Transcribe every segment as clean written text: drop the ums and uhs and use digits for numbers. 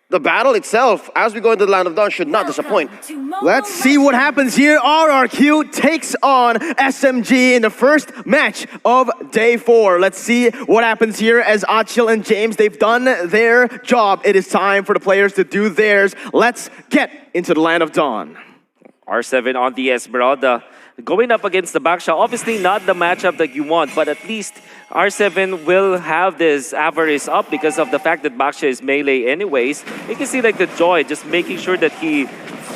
the battle itself, as we go into the Land of Dawn, should not disappoint. Let's see what happens here. RRQ takes on SMG in the first match of day 4. Let's see what happens here as Achil and James, they've done their job. It is time for the players to do theirs. Let's get into the Land of Dawn. R7 on the Esmeralda. Going up against the Baksha, obviously not the matchup that you want, but at least R7 will have this avarice up because of the fact that Baksha is melee anyways. You can see like the joy, just making sure that he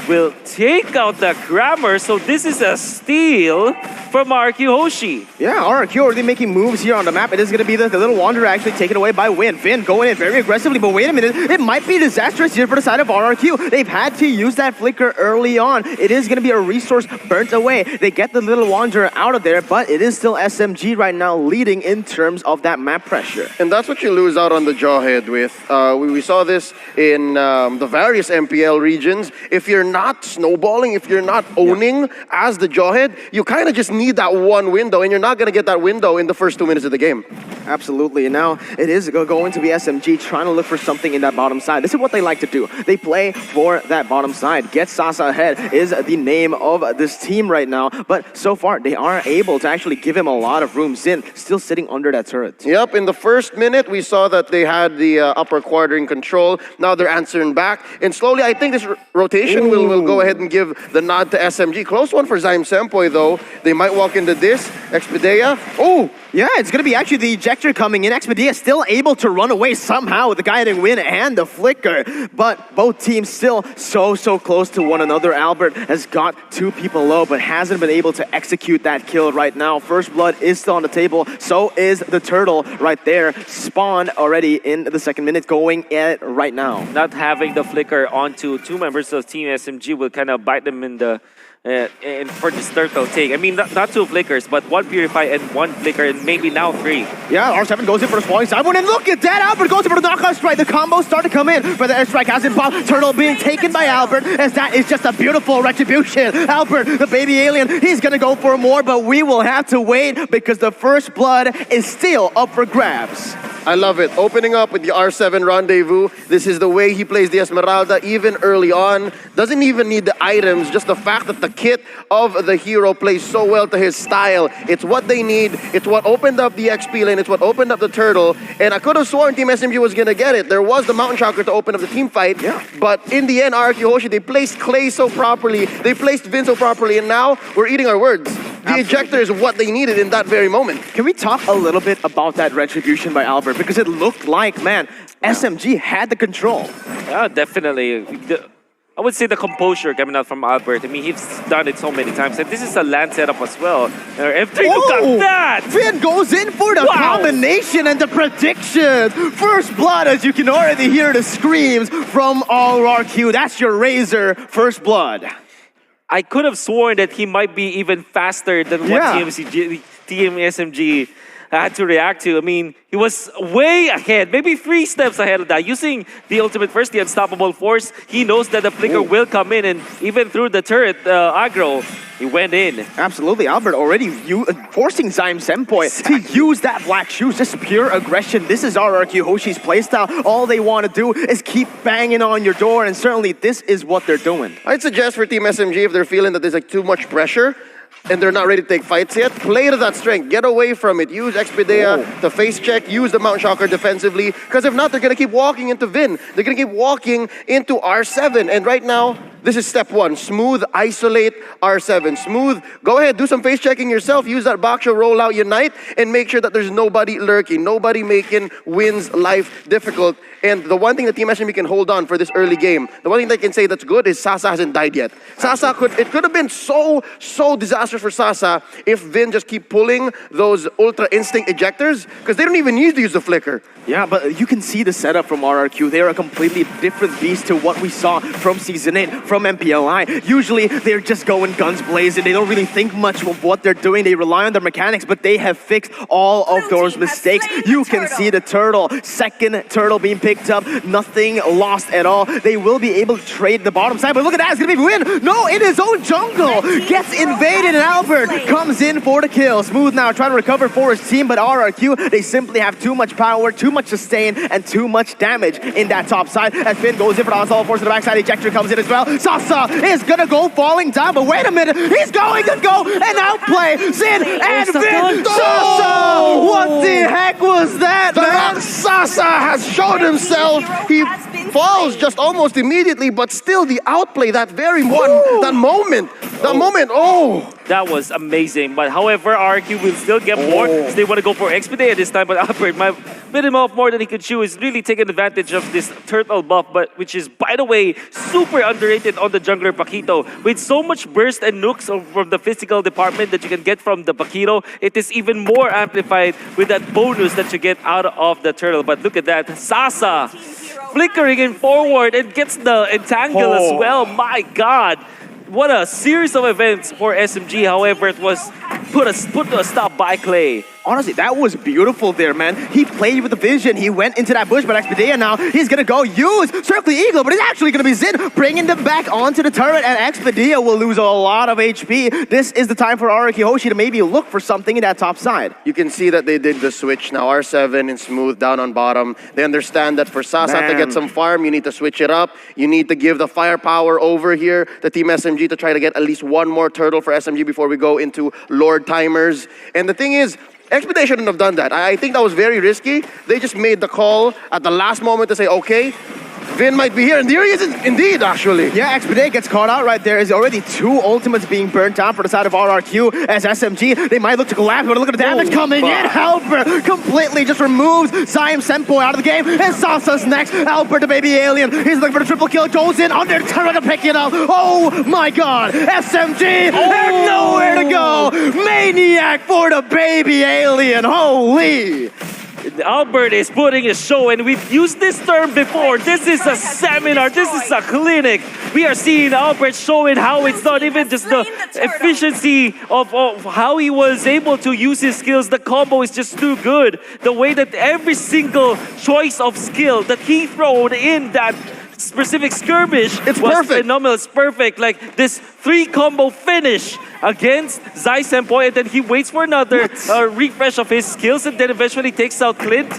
will take out the grammar. So this is a steal from RRQ Hoshi. Yeah, RRQ already making moves here on the map. It is going to be the little Wanderer actually taken away by Vin. Vin going in very aggressively, but wait a minute. It might be disastrous here for the side of RRQ. They've had to use that flicker early on. It is going to be a resource burnt away. They get the little Wanderer out of there, but it is still SMG right now leading in terms of that map pressure. And that's what you lose out on the Jawhead with. We saw this in the various MPL regions. If you're not snowballing, if you're not owning as the Jawhead, you kind of just need that one window, and you're not going to get that window in the first 2 minutes of the game. Absolutely, and now it is going to be SMG trying to look for something in that bottom side. This is what they like to do. They play for that bottom side. Get Sasa ahead is the name of this team right now, but so far they are able to actually give him a lot of room. Xin still sitting under that turret. Yep, in the first minute, we saw that they had the upper quarter in control. Now they're answering back, and slowly, I think this rotation will go ahead and give the nod to SMG. Close one for Zaim Sempoy, though. They might walk into this. Expedia. Oh! Yeah, it's going to be actually the ejector coming in. Expedia still able to run away somehow with the guiding win and the flicker. But both teams still so close to one another. Albert has got 2 people low, but hasn't been able to execute that kill right now. First blood is still on the table. So is the turtle right there. Spawn already in the second minute going at it right now. Not having the flicker onto 2 members of Team SMG will kind of bite them in the and for this turtle take. I mean, not 2 flickers, but 1 Purify and 1 flicker, and maybe now 3. Yeah, R7 goes in for the spawning side one, and look at that! Albert goes in for the knockout strike. The combos start to come in, but the airstrike hasn't popped. Turtle being taken by Albert, as that is just a beautiful retribution. Albert, the baby alien, he's gonna go for more, but we will have to wait because the first blood is still up for grabs. I love it. Opening up with the R7 Rendezvous. This is the way he plays the Esmeralda even early on. Doesn't even need the items, just the fact that the kit of the hero plays so well to his style. It's what they need. It's what opened up the XP lane. It's what opened up the turtle. And I could have sworn Team SMG was going to get it. There was the Mountain Chakra to open up the team fight. Yeah. But in the end, RRQ Hoshi, they placed Clay so properly. They placed Vin so properly. And now we're eating our words. The ejector is what they needed in that very moment. Can we talk a little bit about that retribution by Albert? Because it looked like, man, SMG had the control. Yeah, definitely. I would say the composure coming out from Albert. I mean, he's done it so many times. And this is a land setup as well. F3, look at that! Vin goes in for the combination and the prediction. First blood, as you can already hear the screams from RRQ. That's your Razor first blood. I could have sworn that he might be even faster than what Team SMG had to react to. I mean, he was way ahead, maybe 3 steps ahead of that. Using the ultimate first, the unstoppable force, he knows that the flicker will come in, and even through the turret aggro, he went in. Absolutely, Albert already forcing Zaim Sempoy to use that black shoes, just pure aggression. This is RRQ Hoshi's playstyle. All they want to do is keep banging on your door, and certainly this is what they're doing. I'd suggest for Team SMG, if they're feeling that there's like too much pressure, and they're not ready to take fights yet, play to that strength. Get away from it. Use Expedia to face check. Use the Mount Shocker defensively. Because if not, they're going to keep walking into Vin. They're going to keep walking into R7. And right now, this is step 1. Smooth, isolate R7. Smooth, go ahead, do some face checking yourself. Use that Baksha rollout, unite, and make sure that there's nobody lurking. Nobody making Win's life difficult. And the one thing that Team SMB can hold on for this early game, the one thing they can say that's good is Sasa hasn't died yet. Sasa it could have been so disastrous for Sasa if Vin just keep pulling those Ultra Instinct ejectors, because they don't even need to use the flicker. Yeah, but you can see the setup from RRQ. They are a completely different beast to what we saw from Season 8, from MPLI. Usually, they're just going guns blazing. They don't really think much of what they're doing. They rely on their mechanics, but they have fixed all of those mistakes. You can see the turtle, second turtle being picked picked up, nothing lost at all. They will be able to trade the bottom side, but look at that, it's gonna be win. No, in his own jungle, gets invaded, and Albert comes in for the kill. Smooth now trying to recover for his team, but RRQ, they simply have too much power, too much sustain, and too much damage in that top side. As Finn goes in for the onslaught force to the backside, ejector comes in as well. Sasa is gonna go falling down, but wait a minute, he's going to go and outplay Zin and Finn. Sasa! What the heck was that, man? Sasa has shown himself. He falls just almost immediately, but still the outplay, that very one, that moment, oh. That was amazing. But however, RRQ will still get more. So they want to go for Expedite this time. But Albert might bit him off more than he could chew. Is really taking advantage of this turtle buff, but which is, by the way, super underrated on the jungler Paquito. With so much burst and nukes from the physical department that you can get from the Paquito, it is even more amplified with that bonus that you get out of the turtle. But look at that. Sasa flickering in forward and gets the entangle as well. My God. What a series of events for SMG. However, it was put to a stop by Clay. Honestly, that was beautiful there, man. He played with the vision. He went into that bush, but Expedite now, he's going to go use Circle Eagle, but it's actually going to be Zin bringing them back onto the turret, and Expedite will lose a lot of HP. This is the time for RRQ Hoshi to maybe look for something in that top side. You can see that they did the switch now. R7 and Smooth down on bottom. They understand that for Sasa to get some farm, you need to switch it up. You need to give the firepower over here to Team SMG to try to get at least one more turtle for SMG before we go into Lord timers. And the thing is, Expedite shouldn't have done that. I think that was very risky. They just made the call at the last moment to say, okay, Vin might be here, and there he is indeed, actually. Yeah, Expedite gets caught out right there. There's already 2 ultimates being burnt out for the side of RRQ as SMG. They might look to collapse, but look at the damage coming in. Albert completely just removes Zion Senpoi out of the game, and Sasa's next. Albert, the baby alien, he's looking for the triple kill. Goes in under turret to pick it up. Oh my God, SMG, have nowhere to go. Maniac for the baby alien. Holy. Albert is putting a show, and we've used this term before. This is a seminar. This is a clinic. We are seeing Albert showing how it's not even just the efficiency of how he was able to use his skills. The combo is just too good. The way that every single choice of skill that he thrown in that specific skirmish was perfect. Phenomenal. It's perfect. Like this 3-combo finish against Zai Senpoi, and then he waits for another refresh of his skills, and then eventually takes out Clint.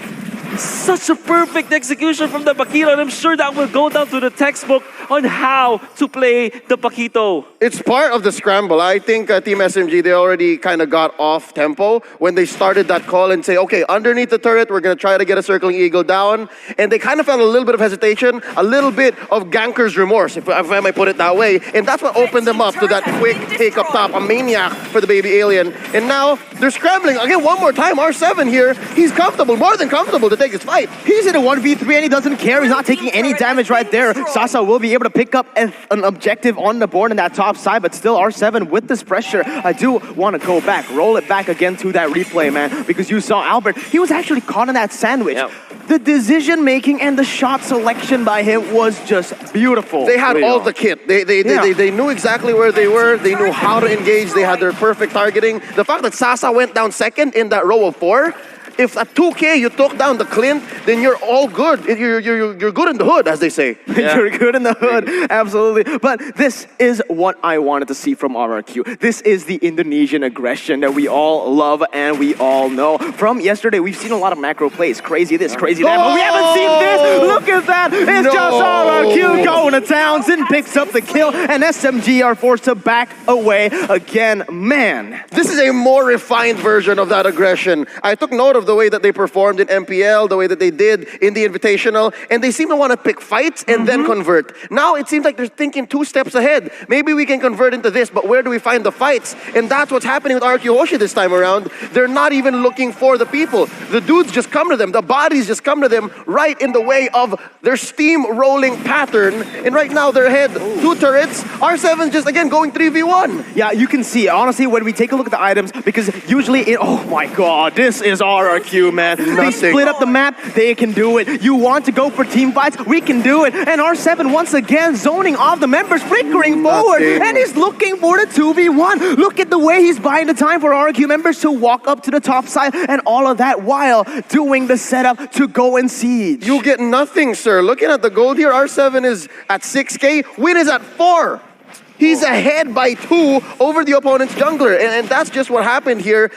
Such a perfect execution from the Paquito, and I'm sure that will go down to the textbook on how to play the Paquito. It's part of the scramble. I think Team SMG, they already kind of got off tempo when they started that call and say, okay, underneath the turret, we're going to try to get a circling eagle down. And they kind of felt a little bit of hesitation, a little bit of ganker's remorse, if I might put it that way. And that's what opened them up to that quick take up top, a maniac for the baby alien. And now they're scrambling. Again, one more time, R7 here, he's comfortable, more than comfortable to take his fight. He's in a 1v3 and he doesn't care. He's not taking any damage right there. Sasa will be able to pick up an objective on the board in that top side, but still R7 with this pressure. I do want to go back, roll it back again to that replay, man, because you saw Albert. He was actually caught in that sandwich. Yep. The decision making and the shot selection by him was just beautiful. They had all the kit. They knew exactly where they were. They knew how to engage. They had their perfect targeting. The fact that Sasa went down second in that row of 4, if at 2K you took down the Clint, then you're all good. You're good in the hood, as they say. Yeah. You're good in the hood, absolutely. But this is what I wanted to see from RRQ. This is the Indonesian aggression that we all love and we all know. From yesterday, we've seen a lot of macro plays. Crazy this, crazy that, but we haven't seen this. Look at that. It's just RRQ going to town. Zin picks up the kill, and SMG are forced to back away again. Man. This is a more refined version of that aggression. I took note of the way that they performed in MPL, the way that they did in the Invitational, and they seem to want to pick fights and then convert. Now it seems like they're thinking 2 steps ahead. Maybe we can convert into this, but where do we find the fights? And that's what's happening with RRQ Hoshi this time around. They're not even looking for the people. The dudes just come to them. The bodies just come to them right in the way of their steam-rolling pattern, and right now they're ahead 2 turrets. R7 just again going 3v1. Yeah, you can see, honestly, when we take a look at the items, because usually oh my god, this is RRQ, man. They split up the map, they can do it. You want to go for team fights, we can do it. And R7 once again zoning off the members, flickering forward, and he's looking for the 2v1. Look at the way he's buying the time for RRQ members to walk up to the top side, and all of that while doing the setup to go and siege. You get nothing, sir. Looking at the gold here, R7 is at 6K, Win is at 4. He's ahead by 2 over the opponent's jungler, and that's just what happened here,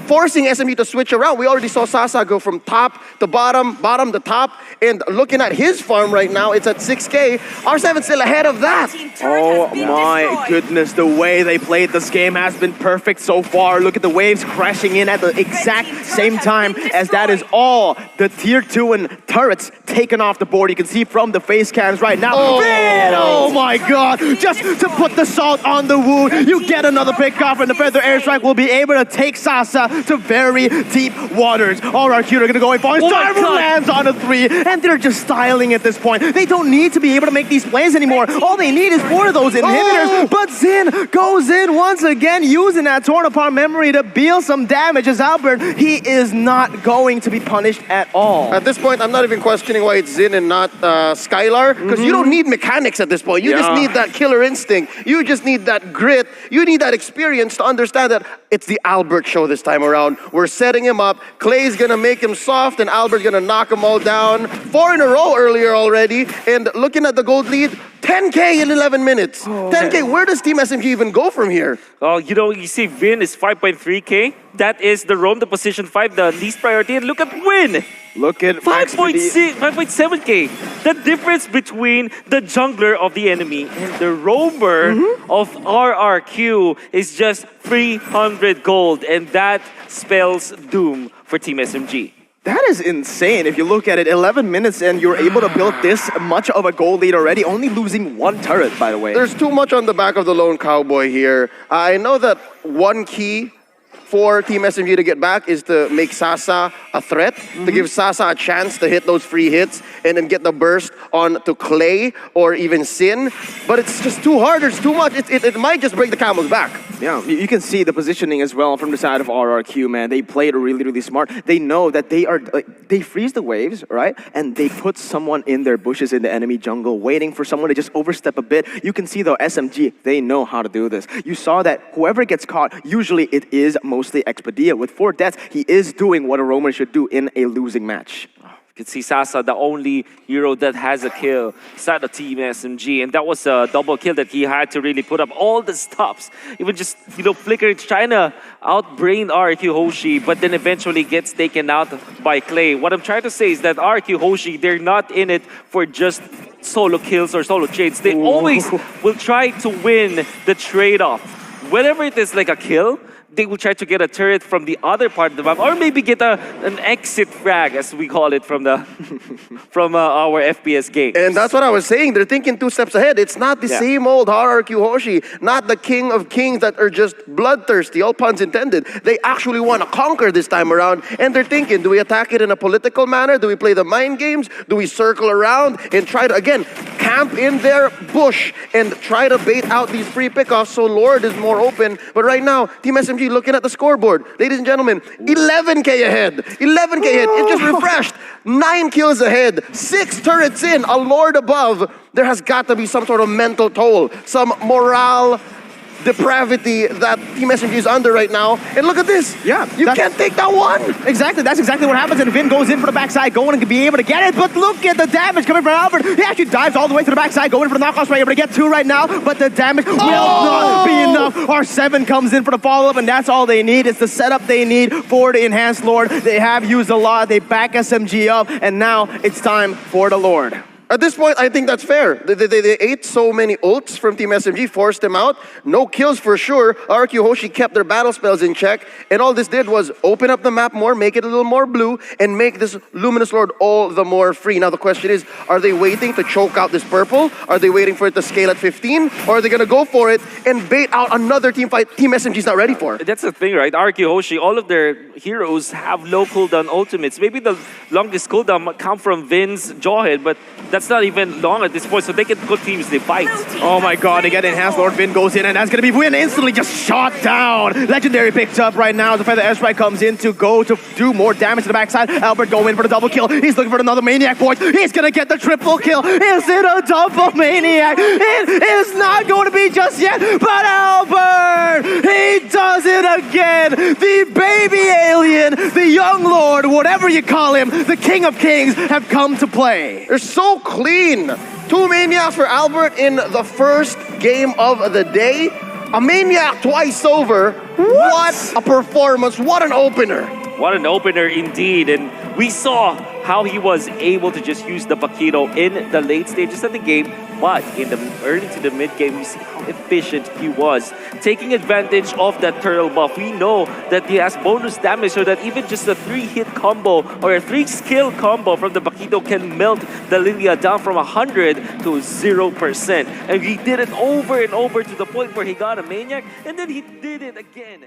forcing SMG to switch around. We already saw Sasa go from top to bottom, bottom to top, and looking at his farm right now, it's at 6K. R7 still ahead of that. Oh my goodness, the way they played this game has been perfect so far. Look at the waves crashing in at the exact same time as that is all the tier 2 and turrets taken off the board. You can see from the face cams right now. Oh my god, just to put the salt on the wound, you get another pick off, and the Feather Airstrike will be able to take Sasa to very deep waters. RRQ are gonna go in for it. Starver lands on a 3, and they're just styling at this point. They don't need to be able to make these plays anymore. All they need is 4 of those inhibitors. But Xin goes in once again, using that Torn Apart memory to deal some damage as Albert. He is not going to be punished at all. At this point, I'm not even questioning why it's Xin and not Skylar, because you don't need mechanics at this point. You just need that killer instinct. You just need that grit. You need that experience to understand that it's the Albert show this time around. We're setting him up. Clay's gonna make him soft, and Albert's gonna knock them all down. 4 in a row earlier already. And looking at the gold lead, 10K in 11 minutes. 10K, where does Team SMG even go from here? Oh, you see Vin is 5.3K. That is the roam to position 5, the least priority. And look at Win. Look at 5.6, 5.7K. The difference between the jungler of the enemy and the roamer of RRQ is just 300 gold. And that spells doom for Team SMG. That is insane. If you look at it, 11 minutes and you're able to build this much of a goal lead already, only losing 1 turret, by the way. There's too much on the back of the lone cowboy here. I know that one key for Team SMG to get back is to make Sasa a threat, to give Sasa a chance to hit those free hits and then get the burst on to Clay or even Sin. But it's just too hard, there's too much. It might just break the camel's back. Yeah, you can see the positioning as well from the side of RRQ, man. They played really, really smart. They know that they freeze the waves, right? And they put someone in their bushes in the enemy jungle, waiting for someone to just overstep a bit. You can see though, SMG, they know how to do this. You saw that whoever gets caught, usually it is mostly Expedia. With 4 deaths, he is doing what a roamer should do in a losing match. You can see Sasa, the only hero that has a kill inside of Team SMG, and that was a double kill that he had to really put up all the stops. Even just, Flicker trying to outbrain RRQ Hoshi, but then eventually gets taken out by Clay. What I'm trying to say is that RRQ Hoshi, they're not in it for just solo kills or solo trades. They always will try to win the trade-off. Whenever it is like a kill, they will try to get a turret from the other part of the map, or maybe get an exit frag, as we call it from the from our FPS game. And that's what I was saying. They're thinking 2 steps ahead. It's not the same old RRQ Hoshi, not the king of kings that are just bloodthirsty, all puns intended. They actually want to conquer this time around, and they're thinking, do we attack it in a political manner? Do we play the mind games? Do we circle around and try to, again, camp in their bush and try to bait out these free pickoffs so Lord is more open? But right now, Team SMG looking at the scoreboard. Ladies and gentlemen, 11K ahead. 11K ahead. It just refreshed. 9 kills ahead. 6 turrets in. A Lord above. There has got to be some sort of mental toll. Some morale depravity that Team SMG is under right now. And look at this. Yeah. You can't take that one. Exactly. That's exactly what happens. And Vin goes in for the backside, going to be able to get it. But look at the damage coming from Albert. He actually dives all the way to the backside, going for the knockoffs, right, able to get 2 right now. But the damage will not be enough. R7 comes in for the follow-up, and that's all they need. It's the setup they need for the enhanced Lord. They have used a lot. They back SMG up, and now it's time for the Lord. At this point, I think that's fair. They ate so many ults from Team SMG, forced them out. No kills for sure. RRQ Hoshi kept their battle spells in check. And all this did was open up the map more, make it a little more blue, and make this Luminous Lord all the more free. Now the question is, are they waiting to choke out this purple? Are they waiting for it to scale at 15? Or are they going to go for it and bait out another team fight Team SMG's not ready for? That's the thing, right? RRQ Hoshi, all of their heroes have low cooldown ultimates. Maybe the longest cooldown might come from Vin's Jawhead, but that's That's not even long at this point, so they can continuously fight. Oh my god, they get enhanced. Lord Vin goes in, and that's gonna be Win instantly just shot down. Legendary picked up right now. The Feather Airstrike comes in to go to do more damage to the backside. Albert go in for the double kill. He's looking for another Maniac, boys. He's gonna get the triple kill. Is it a double Maniac? It is not going to be just yet, but Albert, he does it again. The baby alien, the young lord, whatever you call him, the king of kings, have come to play. They're so clean. 2 Maniacs for Albert in the first game of the day. A Maniac twice over. What a performance. What an opener. What an opener indeed. And we saw how he was able to just use the Paquito in the late stages of the game, but in the early to the mid game, we see how efficient he was, taking advantage of that turtle buff. We know that he has bonus damage, so that even just a 3-hit combo or a 3-skill combo from the Paquito can melt the Lilia down from 100 to 0%. And he did it over and over to the point where he got a Maniac, and then he did it again.